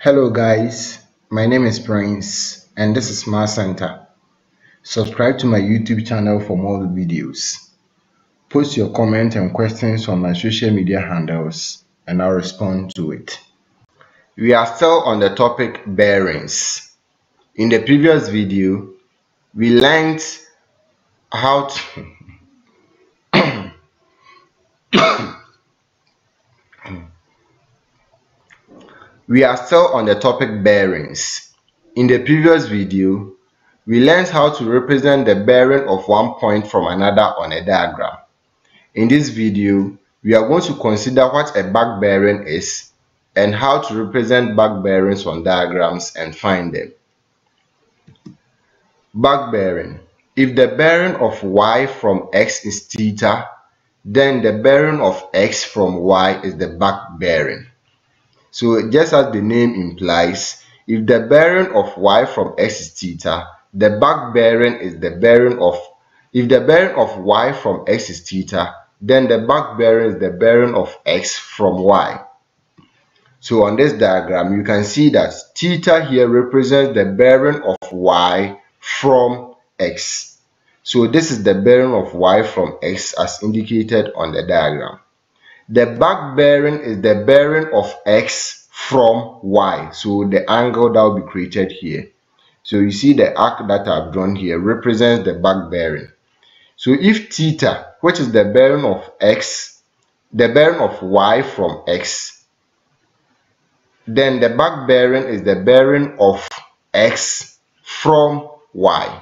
Hello guys, my name is Prince and this is Math Center. Subscribe to my YouTube channel for more videos. Post your comments and questions on my social media handles and I'll respond to it. We are still on the topic bearings. In the previous video, we learned how to We are still on the topic bearings. In the previous video, we learned how to represent the bearing of one point from another on a diagram. In this video, we are going to consider what a back bearing is and how to represent back bearings on diagrams and find them. Back bearing. If the bearing of y from x is theta, then the bearing of x from y is the back bearing. So just as the name implies, if the bearing of y from x is theta, the back bearing is the bearing of, if the bearing of y from x is theta, then the back bearing is the bearing of x from y. So on this diagram, you can see that theta here represents the bearing of y from x. So this is the bearing of y from x as indicated on the diagram. The back bearing is the bearing of x from y. So the angle that will be created here. So you see the arc that I've drawn here represents the back bearing. So if theta, which is the bearing of x, the bearing of y from x, then the back bearing is the bearing of x from y.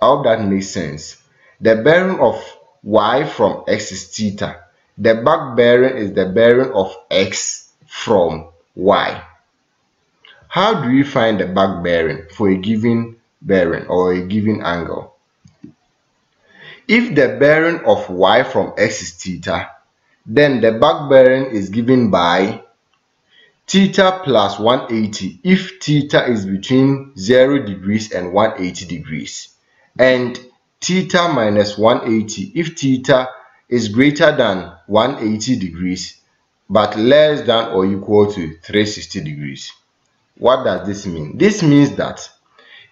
I hope that makes sense. The bearing of y from x is theta. The back bearing is the bearing of x from y. How do we find the back bearing for a given bearing or a given angle? If the bearing of y from x is theta, then the back bearing is given by theta plus 180 if theta is between 0 degrees and 180 degrees, and theta minus 180 if theta is greater than 180 degrees but less than or equal to 360 degrees. What does this mean? This means that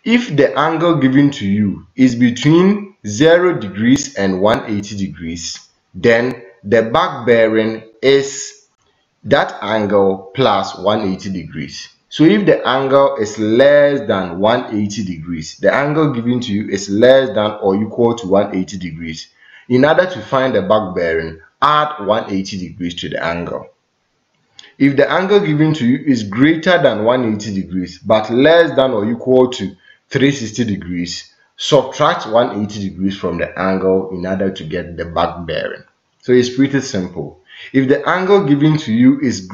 if the angle given to you is between 0 degrees and 180 degrees, then the back bearing is that angle plus 180 degrees. So if the angle is less than 180 degrees, the angle given to you is less than or equal to 180 degrees. In order to find the back bearing, add 180 degrees to the angle. If the angle given to you is greater than 180 degrees but less than or equal to 360 degrees, subtract 180 degrees from the angle in order to get the back bearing. So it's pretty simple. If the angle given to you is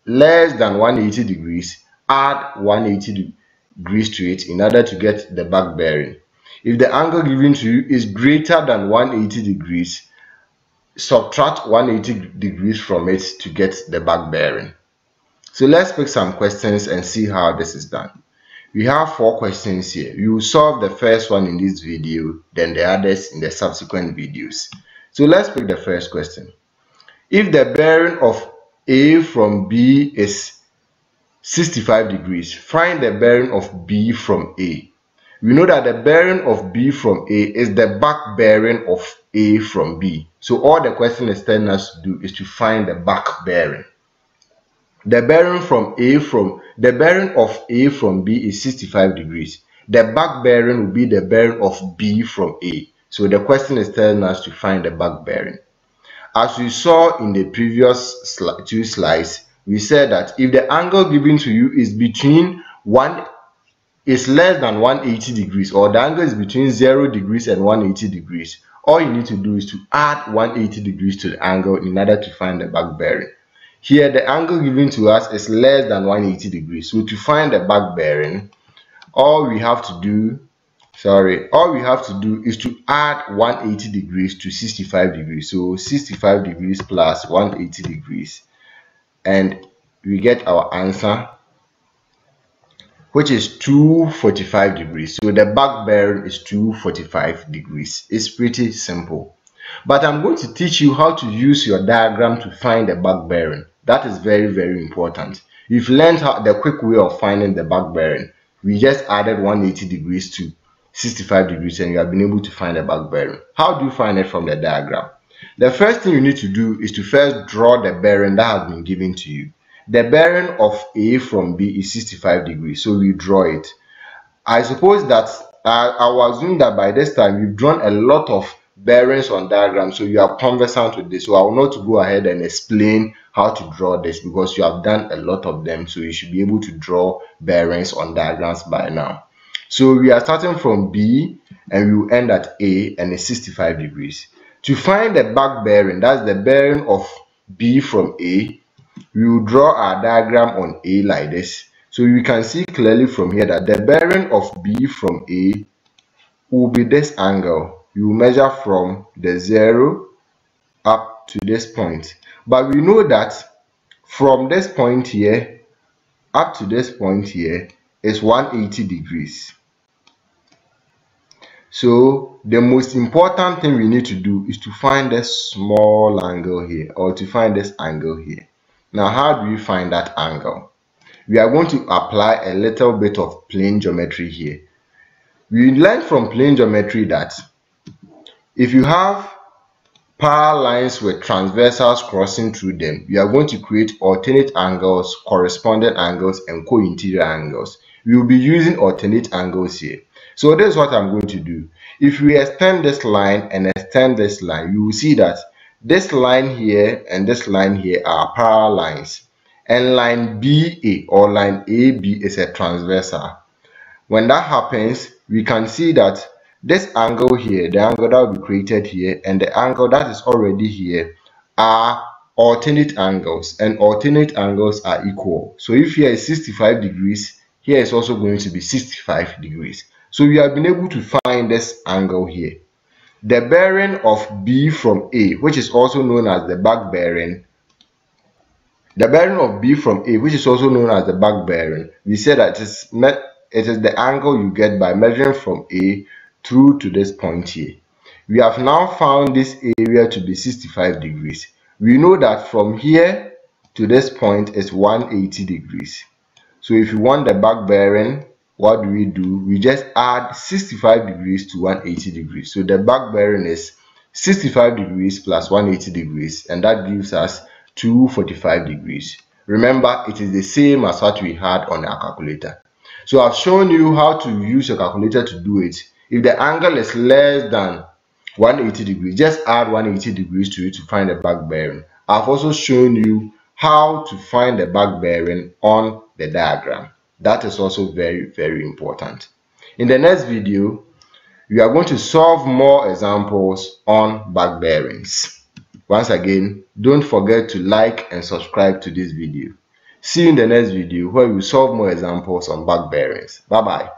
less than 180 degrees, add 180 degrees to it in order to get the back bearing. If the angle given to you is greater than 180 degrees, subtract 180 degrees from it to get the back bearing. So let's pick some questions and see how this is done. We have 4 questions here. We will solve the first one in this video, then the others in the subsequent videos. So let's pick the first question. If the bearing of A from B is 65 degrees, find the bearing of B from A. We know that the bearing of B from A is the back bearing of A from B. So all the question is telling us to do is to find the back bearing. The bearing of A from B is 65 degrees. The back bearing will be the bearing of B from A. So the question is telling us to find the back bearing. As we saw in the previous 2 slides, we said that if the angle given to you is less than 180 degrees, or the angle is between 0 degrees and 180 degrees, all you need to do is to add 180 degrees to the angle in order to find the back bearing. Here the angle given to us is less than 180 degrees. So to find the back bearing, all we have to do is to add 180 degrees to 65 degrees. So 65 degrees plus 180 degrees, and we get our answer, which is 245 degrees. So the back bearing is 245 degrees. It's pretty simple. But I'm going to teach you how to use your diagram to find the back bearing. That is very, very important. You've learned how the quick way of finding the back bearing. We just added 180 degrees to 65 degrees and you have been able to find the back bearing. How do you find it from the diagram? The first thing you need to do is to first draw the bearing that has been given to you. The bearing of A from B is 65 degrees, so we draw it. I suppose that I will assume that by this time you've drawn a lot of bearings on diagrams, so you are conversant with this. So I will not go ahead and explain how to draw this because you have done a lot of them, so you should be able to draw bearings on diagrams by now. So we are starting from B and we will end at A and it's 65 degrees. To find the back bearing, that's the bearing of B from A, we will draw our diagram on A like this. So you can see clearly from here that the bearing of B from A will be this angle. You measure from the 0 up to this point. But we know that from this point here up to this point here is 180 degrees. So the most important thing we need to do is to find this small angle here, or to find this angle here. Now, how do we find that angle? We are going to apply a little bit of plane geometry here. We learned from plane geometry that if you have parallel lines with transversals crossing through them, you are going to create alternate angles, corresponding angles, and co-interior angles. We will be using alternate angles here. So this is what I'm going to do. If we extend this line and extend this line, you will see that this line here and this line here are parallel lines. And line BA or line AB is a transversal. When that happens, we can see that this angle here, the angle that will be created here, and the angle that is already here are alternate angles, and alternate angles are equal. So if here is 65 degrees, here is also going to be 65 degrees. So we have been able to find this angle here. The bearing of B from A, which is also known as the back bearing, the bearing of B from A, which is also known as the back bearing, we said that it is the angle you get by measuring from A through to this point here. We have now found this area to be 65 degrees. We know that from here to this point is 180 degrees. So if you want the back bearing, what do? We just add 65 degrees to 180 degrees. So the back bearing is 65 degrees plus 180 degrees, and that gives us 245 degrees. Remember, it is the same as what we had on our calculator. So I've shown you how to use your calculator to do it. If the angle is less than 180 degrees, just add 180 degrees to it to find the back bearing. I've also shown you how to find the back bearing on the diagram. That is also very, very important. In the next video, we are going to solve more examples on back bearings. Once again, don't forget to like and subscribe to this video. See you in the next video where we solve more examples on back bearings. Bye bye.